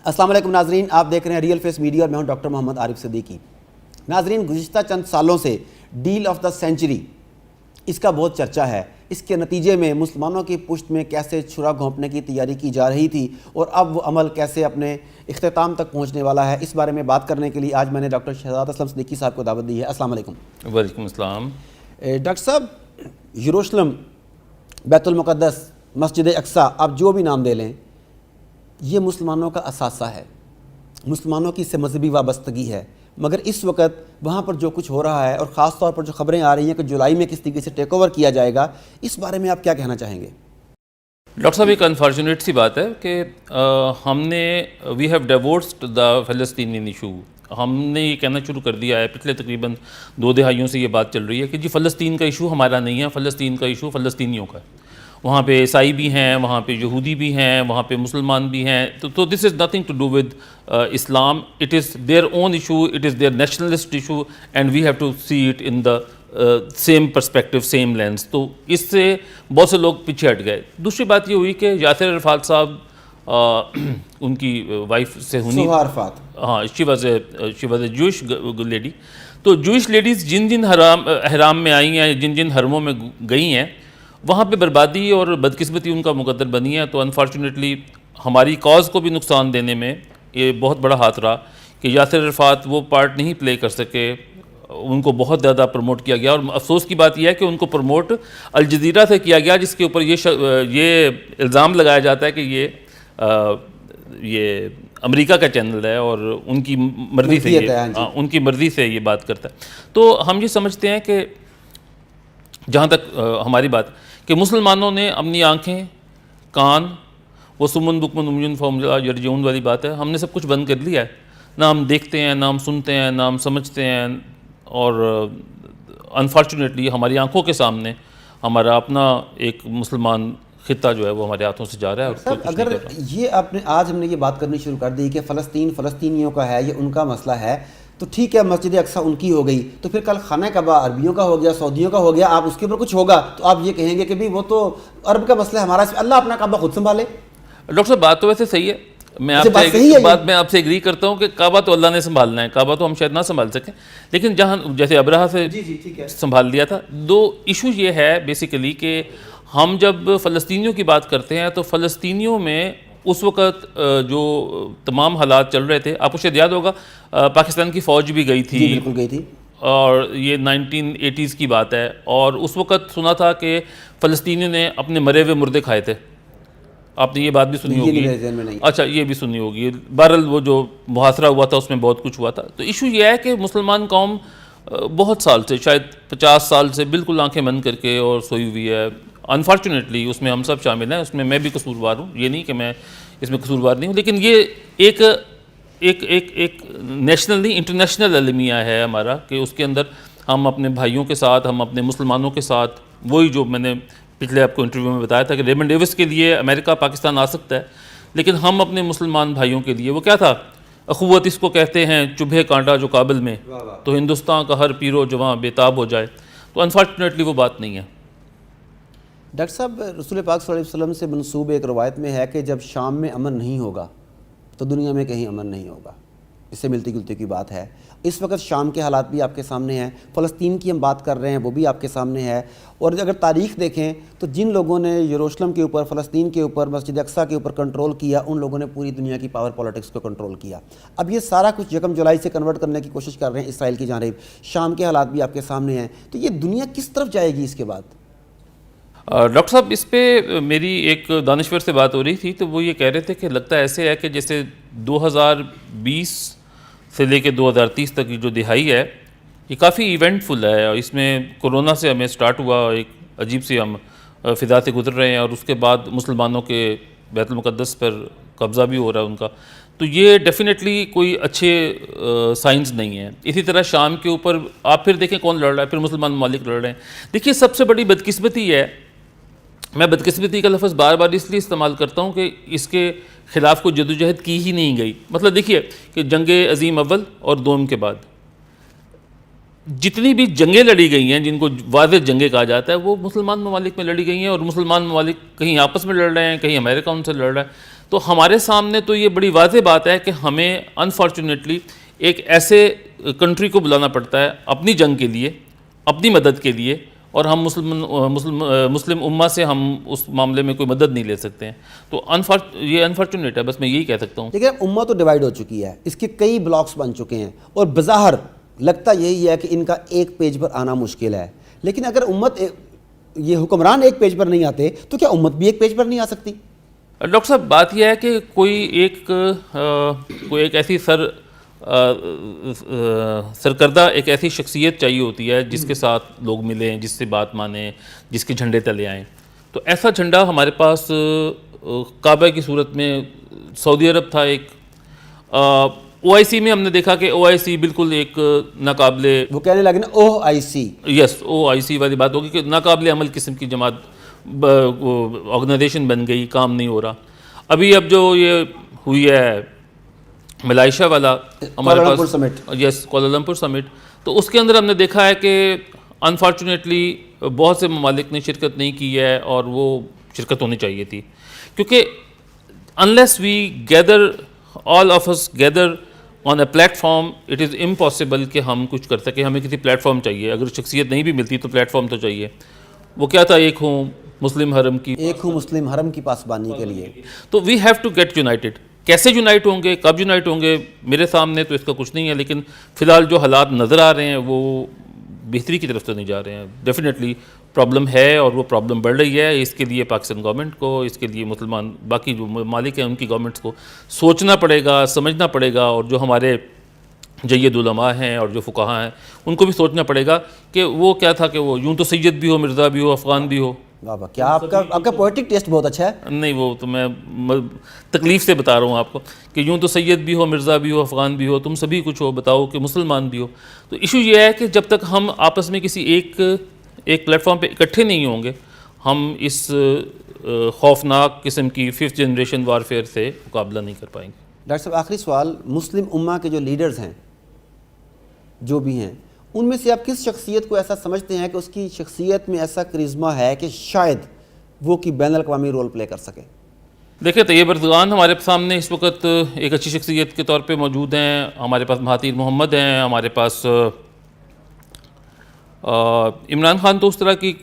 السلام علیکم ناظرین، آپ دیکھ رہے ہیں ریئل فیس میڈیا اور میں ہوں ڈاکٹر محمد عارف صدیقی۔ ناظرین، گزشتہ چند سالوں سے ڈیل آف دا سینچری اس کا بہت چرچا ہے۔ اس کے نتیجے میں مسلمانوں کی پشت میں کیسے چھرا گھونپنے کی تیاری کی جا رہی تھی اور اب وہ عمل کیسے اپنے اختتام تک پہنچنے والا ہے، اس بارے میں بات کرنے کے لیے آج میں نے ڈاکٹر شہزاد اسلم صدیقی صاحب کو دعوت دی ہے۔ السلام علیکم۔ وعلیکم السلام۔ ڈاکٹر صاحب، یروشلم، بیت المقدس، مسجد اقصی، آپ جو بھی نام دے لیں، یہ مسلمانوں کا اثاثہ ہے، مسلمانوں کی اس سے مذہبی وابستگی ہے، مگر اس وقت وہاں پر جو کچھ ہو رہا ہے اور خاص طور پر جو خبریں آ رہی ہیں کہ جولائی میں کس طریقے سے ٹیک اوور کیا جائے گا، اس بارے میں آپ کیا کہنا چاہیں گے؟ ڈاکٹر صاحب، ایک انفارچونیٹ سی بات ہے کہ ہم نے وی ہیو ڈیوورسڈ دا فلسطینین ایشو۔ ہم نے یہ کہنا شروع کر دیا ہے، پچھلے تقریباً 2 دہائیوں سے یہ بات چل رہی ہے کہ جی فلسطین کا ایشو ہمارا نہیں ہے، فلسطین کا ایشو فلسطینیوں کا ہے۔ وہاں پہ عیسائی بھی ہیں، وہاں پہ یہودی بھی ہیں، وہاں پہ مسلمان بھی ہیں، تو this is nothing to do with Islam, it is their own issue, it is their nationalist issue, and we have to see it in the same perspective, same lens. تو اس سے بہت سے لوگ پیچھے ہٹ گئے۔ دوسری بات یہ ہوئی کہ یاسر عرفات صاحب، ان کی وائف سے ہونی، سہا عرفات، ہاں، she was a Jewish lady. تو جوئش لیڈیز جن جن احرام میں آئی ہیں، جن جن حرموں میں گئی ہیں، وہاں پہ بربادی اور بدقسمتی ان کا مقدر بنی ہے۔ تو انفارچونیٹلی ہماری کاز کو بھی نقصان دینے میں یہ بہت بڑا ہاتھ رہا کہ یاسر عرفات وہ پارٹ نہیں پلے کر سکے، ان کو بہت زیادہ پروموٹ کیا گیا۔ اور افسوس کی بات یہ ہے کہ ان کو پروموٹ الجزیرہ سے کیا گیا، جس کے اوپر یہ الزام لگایا جاتا ہے کہ یہ امریکہ کا چینل ہے اور ان کی مرضی سے یہ بات کرتا ہے۔ تو ہم یہ سمجھتے ہیں کہ جہاں تک ہماری بات کہ مسلمانوں نے اپنی آنکھیں، کان، وہ سمن بکمن عمیٌ فہم لا یرجعون والی بات ہے، ہم نے سب کچھ بند کر لیا ہے۔ نہ ہم دیکھتے ہیں، نہ ہم سنتے ہیں، نہ ہم سمجھتے ہیں، اور انفارچونیٹلی ہماری آنکھوں کے سامنے ہمارا اپنا ایک مسلمان خطہ جو ہے وہ ہمارے ہاتھوں سے جا رہا ہے۔ اور اگر یہ آج ہم نے یہ بات کرنی شروع کر دی کہ فلسطین فلسطینیوں کا ہے، یہ ان کا مسئلہ ہے، تو ٹھیک ہے، مسجد اقصی ان کی ہو گئی، تو پھر کل خانہ کعبہ عربیوں کا ہو گیا، سعودیوں کا ہو گیا، آپ اس کے اوپر کچھ ہوگا تو آپ یہ کہیں گے کہ وہ تو عرب کا مسئلہ ہے، ہمارا اللہ اپنا کعبہ خود سنبھالے۔ ڈاکٹر صاحب، بات تو ویسے صحیح ہے، میں آپ سے ایگری کرتا ہوں کہ کعبہ تو اللہ نے سنبھالنا ہے، کعبہ تو ہم شاید نہ سنبھال سکیں، لیکن جہاں جیسے ابرہہ سے سنبھال لیا تھا۔ 2 ایشو یہ ہے بیسیکلی کہ ہم جب فلسطینیوں کی بات کرتے ہیں تو فلسطینیوں میں اس وقت جو تمام حالات چل رہے تھے، آپ کو شاید یاد ہوگا پاکستان کی فوج بھی گئی تھی، بالکل گئی تھی، اور یہ 1980s کی بات ہے، اور اس وقت سنا تھا کہ فلسطینیوں نے اپنے مرے ہوئے مردے کھائے تھے۔ آپ نے یہ بات بھی سنی ہوگی، اچھا یہ بھی سنی ہوگی۔ بہرحال وہ جو محاصرہ ہوا تھا اس میں بہت کچھ ہوا تھا۔ تو ایشو یہ ہے کہ مسلمان قوم بہت سال سے، شاید 50 سال سے بالکل آنکھیں بند کر کے اور سوئی ہوئی ہے۔ انفارچونیٹلی اس میں ہم سب شامل ہیں، اس میں میں بھی قصوروار ہوں، یہ نہیں کہ میں اس میں قصوروار نہیں ہوں، لیکن یہ ایک نیشنل نہیں، انٹرنیشنل المیہ ہے ہمارا کہ اس کے اندر ہم اپنے بھائیوں کے ساتھ، ہم اپنے مسلمانوں کے ساتھ، وہی جو میں نے پچھلے آپ کو انٹرویو میں بتایا تھا کہ ریمنڈ ڈیوس کے لیے امریکہ پاکستان آ سکتا ہے، لیکن ہم اپنے مسلمان بھائیوں کے لیے، وہ کیا تھا، اخوت اس کو کہتے ہیں، چبھے کانٹا جو کابل میں، تو ہندوستان کا ہر پیرو جواں بےتاب ہو جائے۔ تو انفارچونیٹلی وہ بات نہیں ہے۔ ڈاکٹر صاحب، رسول پاک صلی اللہ علیہ وسلم سے منسوب ایک روایت میں ہے کہ جب شام میں امن نہیں ہوگا تو دنیا میں کہیں امن نہیں ہوگا، اس سے ملتی جلتی کی بات ہے۔ اس وقت شام کے حالات بھی آپ کے سامنے ہیں، فلسطین کی ہم بات کر رہے ہیں وہ بھی آپ کے سامنے ہے، اور اگر تاریخ دیکھیں تو جن لوگوں نے یروشلم کے اوپر، فلسطین کے اوپر، مسجد اقصی کے اوپر کنٹرول کیا، ان لوگوں نے پوری دنیا کی پاور پالیٹکس کو کنٹرول کیا۔ اب یہ سارا کچھ 1 جولائی سے کنورٹ کرنے کی کوشش کر رہے ہیں اسرائیل کی جانب، شام کے حالات بھی آپ کے سامنے ہیں، تو یہ دنیا کس طرف جائے گی اس کے بعد؟ ڈاکٹر صاحب، اس پہ میری ایک دانشور سے بات ہو رہی تھی، تو وہ یہ کہہ رہے تھے کہ لگتا ایسے ہے کہ جیسے 2020 سے لے کے 2030 تک کی جو دہائی ہے یہ کافی ایونٹ فل ہے، اور اس میں کورونا سے ہمیں سٹارٹ ہوا، ایک عجیب سی ہم فضا سے گزر رہے ہیں، اور اس کے بعد مسلمانوں کے بیت المقدس پر قبضہ بھی ہو رہا ہے ان کا۔ تو یہ ڈیفینیٹلی کوئی اچھے سائنس نہیں ہے۔ اسی طرح شام کے اوپر آپ پھر دیکھیں کون لڑ رہا ہے، پھر مسلمان ممالک لڑ رہے ہیں۔ دیکھیے سب سے بڑی بدقسمتی ہے، میں بدقسمتی کا لفظ بار بار اس لیے استعمال کرتا ہوں کہ اس کے خلاف کوئی جدوجہد کی ہی نہیں گئی۔ مطلب دیکھیے کہ جنگ عظیم اول اور دوم کے بعد جتنی بھی جنگیں لڑی گئی ہیں، جن کو واضح جنگیں کہا جاتا ہے، وہ مسلمان ممالک میں لڑی گئی ہیں، اور مسلمان ممالک کہیں آپس میں لڑ رہے ہیں، کہیں امریکہ ان سے لڑ رہا ہے۔ تو ہمارے سامنے تو یہ بڑی واضح بات ہے کہ ہمیں انفارچونیٹلی ایک ایسے کنٹری کو بلانا پڑتا ہے اپنی جنگ کے لیے، اپنی مدد کے لیے، اور ہم مسلم امہ سے ہم اس معاملے میں کوئی مدد نہیں لے سکتے ہیں. تو یہ انفارچونیٹ ہے، بس میں یہی کہہ سکتا ہوں. لیکن امہ تو ڈیوائیڈ ہو چکی ہے، اس کے کئی بلاکس بن چکے ہیں، اور بظاہر لگتا یہی ہے کہ ان کا ایک پیج پر آنا مشکل ہے. لیکن اگر امت یہ حکمران ایک پیج پر نہیں آتے تو کیا امت بھی ایک پیج پر نہیں آ سکتی؟ ڈاکٹر صاحب بات یہ ہے کہ کوئی ایک ایسی سرکردہ ایک ایسی شخصیت چاہیے ہوتی ہے جس کے ساتھ لوگ ملیں، جس سے بات مانیں، جس کے جھنڈے تلے آئیں. تو ایسا جھنڈا ہمارے پاس کعبہ کی صورت میں سعودی عرب تھا. ایک او آئی سی میں ہم نے دیکھا کہ او آئی سی بالکل ایک ناقابل، وہ کہنے لگے نا او آئی سی، یس او آئی سی والی بات ہوگی کہ ناقابل عمل قسم کی جماعت آرگنائزیشن بن گئی، کام نہیں ہو رہا. اب جو یہ ہوئی ہے ملائیشیا والا ہمارے پاس، یس کوالالمپور سمٹ، تو اس کے اندر ہم نے دیکھا ہے کہ انفارچونیٹلی بہت سے ممالک نے شرکت نہیں کی ہے، اور وہ شرکت ہونی چاہیے تھی. کیونکہ unless we gather, all of us gather on a platform, it is impossible کہ ہم کچھ کر سکیں. ہمیں کسی پلیٹ فارم چاہیے، اگر شخصیت نہیں بھی ملتی تو پلیٹ فارم تو چاہیے. وہ کیا تھا، ایک ہوں مسلم حرم کی، ایک ہوں مسلم حرم کی پاسبانی کے لیے. تو we have to get united. کیسے یونائٹ ہوں گے، کب یونائٹ ہوں گے، میرے سامنے تو اس کا کچھ نہیں ہے. لیکن فی الحال جو حالات نظر آ رہے ہیں وہ بہتری کی طرف تو نہیں جا رہے ہیں. ڈیفینیٹلی پرابلم ہے، اور وہ پرابلم بڑھ رہی ہے. اس کے لیے پاکستان گورنمنٹ کو، اس کے لیے مسلمان باقی جو ممالک ہیں ان کی گورنمنٹس کو سوچنا پڑے گا، سمجھنا پڑے گا. اور جو ہمارے جید علماء ہیں اور جو فقہاء ہیں ان کو بھی سوچنا پڑے گا کہ وہ کیا تھا کہ وہ یوں تو سید بھی ہو، مرزا بھی ہو، افغان بھی ہو. واہ واہ، کیا آپ کا پوئٹک ٹیسٹ بہت اچھا ہے. نہیں، وہ تو میں تکلیف سے بتا رہا ہوں آپ کو کہ یوں تو سید بھی ہو، مرزا بھی ہو، افغان بھی ہو، تم سبھی کچھ ہو، بتاؤ کہ مسلمان بھی ہو. تو ایشو یہ ہے کہ جب تک ہم آپس میں کسی ایک پلیٹ فارم پہ اکٹھے نہیں ہوں گے، ہم اس خوفناک قسم کی 5th جنریشن وارفیئر سے مقابلہ نہیں کر پائیں گے. ڈاکٹر صاحب آخری سوال، مسلم امہ کے جو لیڈرز ہیں جو بھی ہیں، ان میں سے آپ کس شخصیت کو ایسا سمجھتے ہیں کہ اس کی شخصیت میں ایسا کرزمہ ہے کہ شاید وہ کی بین الاقوامی رول پلے کر سکے؟ دیکھیں، طیب اردگان ہمارے سامنے اس وقت ایک اچھی شخصیت کے طور پہ موجود ہیں. ہمارے پاس مہاتیر محمد ہیں، ہمارے پاس عمران خان تو اس طرح کی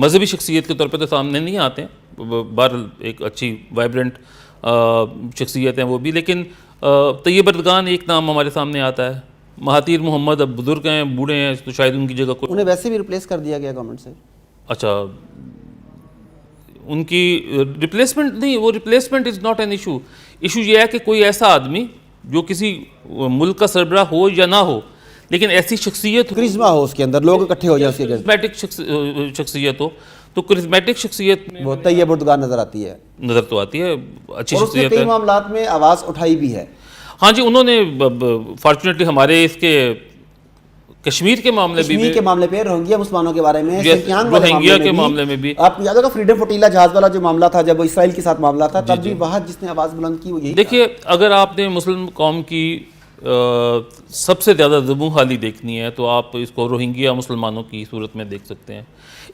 مذہبی شخصیت کے طور پہ تو سامنے نہیں آتے ہیں. بہرحال ایک اچھی وائبرنٹ شخصیت ہیں وہ بھی. لیکن طیب اردگان ایک نام ہمارے سامنے آتا ہے. مہاتیر محمد اب بزرگ ہیں، بوڑھے ہیں، تو شاید ان کی جگہ کوئی، انہیں ویسے بھی ریپلیس کر دیا گیا گورنمنٹ سے. اچھا، ان کی ریپلیسمنٹ نہیں، وہ replacement is not an issue. Issue یہ ہے کہ کوئی ایسا آدمی جو کسی ملک کا سربراہ ہو یا نہ ہو، لیکن ایسی شخصیت، کرزمہ ہو اس کے اندر، لوگ اکٹھے ہو جائیں اس کے گرد. کرزمیٹک شخصیت ہو. تو کرزمیٹک شخصیت میں وہ طیب اردگان نظر آتی ہے، نظر تو آتی ہے، اچھی اور اس نے شخصیت کئی ہے. معاملات میں آواز اٹھائی بھی ہے. ہاں جی، انہوں نے فارچونیٹلی ہمارے اس کے کشمیر کے معاملے بھی، کشمیر کے معاملے پہ، روہنگیا مسلمانوں کے بارے میں، روہنگیا کے معاملے میں بھی، آپ کو یاد ہوگا فریڈم فوٹیلا جہاز والا جو معاملہ تھا جب اسرائیل کے ساتھ معاملہ تھا، تب بھی وہاں جس نے آواز بلند کی وہ یہی. دیکھیے، اگر آپ نے مسلم قوم کی سب سے زیادہ زبوں حالی دیکھنی ہے تو آپ اس کو روہنگیا مسلمانوں کی صورت میں دیکھ سکتے ہیں.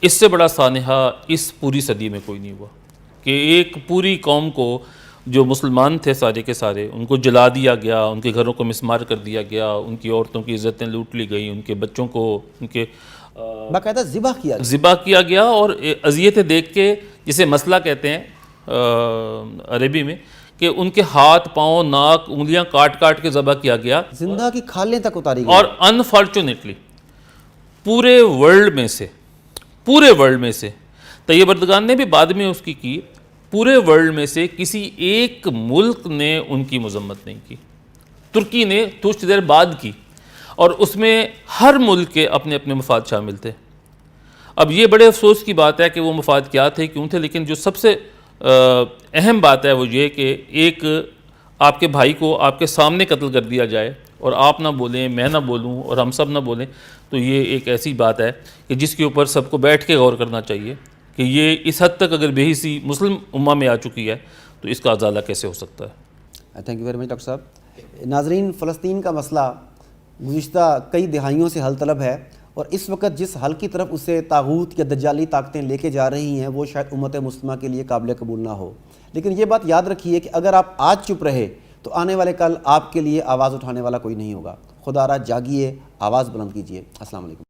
اس سے بڑا سانحہ اس پوری صدی میں کوئی نہیں ہوا کہ ایک پوری قوم کو، جو مسلمان تھے سارے کے سارے، ان کو جلا دیا گیا، ان کے گھروں کو مسمار کر دیا گیا، ان کی عورتوں کی عزتیں لوٹ لی گئیں، ان کے بچوں کو ان کے باقاعدہ ذبح کیا گیا. اور اذیتیں دیکھ کے، جسے مسئلہ کہتے ہیں عربی میں، کہ ان کے ہاتھ، پاؤں، ناک، انگلیاں کاٹ کاٹ کے ذبح کیا گیا، زندہ کی کھالیں تک اتاری گئی. اور انفارچونیٹلی پورے ورلڈ میں سے طیب اردگان نے بھی بعد میں اس کی پورے ورلڈ میں سے کسی ایک ملک نے ان کی مذمت نہیں کی. ترکی نے کچھ دیر بعد کی، اور اس میں ہر ملک کے اپنے اپنے مفاد شامل تھے. اب یہ بڑے افسوس کی بات ہے کہ وہ مفاد کیا تھے، کیوں تھے، لیکن جو سب سے اہم بات ہے وہ یہ کہ ایک آپ کے بھائی کو آپ کے سامنے قتل کر دیا جائے، اور آپ نہ بولیں، میں نہ بولوں، اور ہم سب نہ بولیں. تو یہ ایک ایسی بات ہے کہ جس کے اوپر سب کو بیٹھ کے غور کرنا چاہیے کہ یہ اس حد تک اگر بے حسی مسلم امہ میں آ چکی ہے تو اس کا ازالہ کیسے ہو سکتا ہے. Thank you very much doctor صاحب. ناظرین، فلسطین کا مسئلہ گزشتہ کئی دہائیوں سے حل طلب ہے، اور اس وقت جس حل کی طرف اسے طاغوت یا دجالی طاقتیں لے کے جا رہی ہیں وہ شاید امت مسلمہ کے لیے قابل قبول نہ ہو. لیکن یہ بات یاد رکھیے کہ اگر آپ آج چپ رہے تو آنے والے کل آپ کے لیے آواز اٹھانے والا کوئی نہیں ہوگا. خدا را جاگیے, آواز بلند کیجیے. السلام علیکم.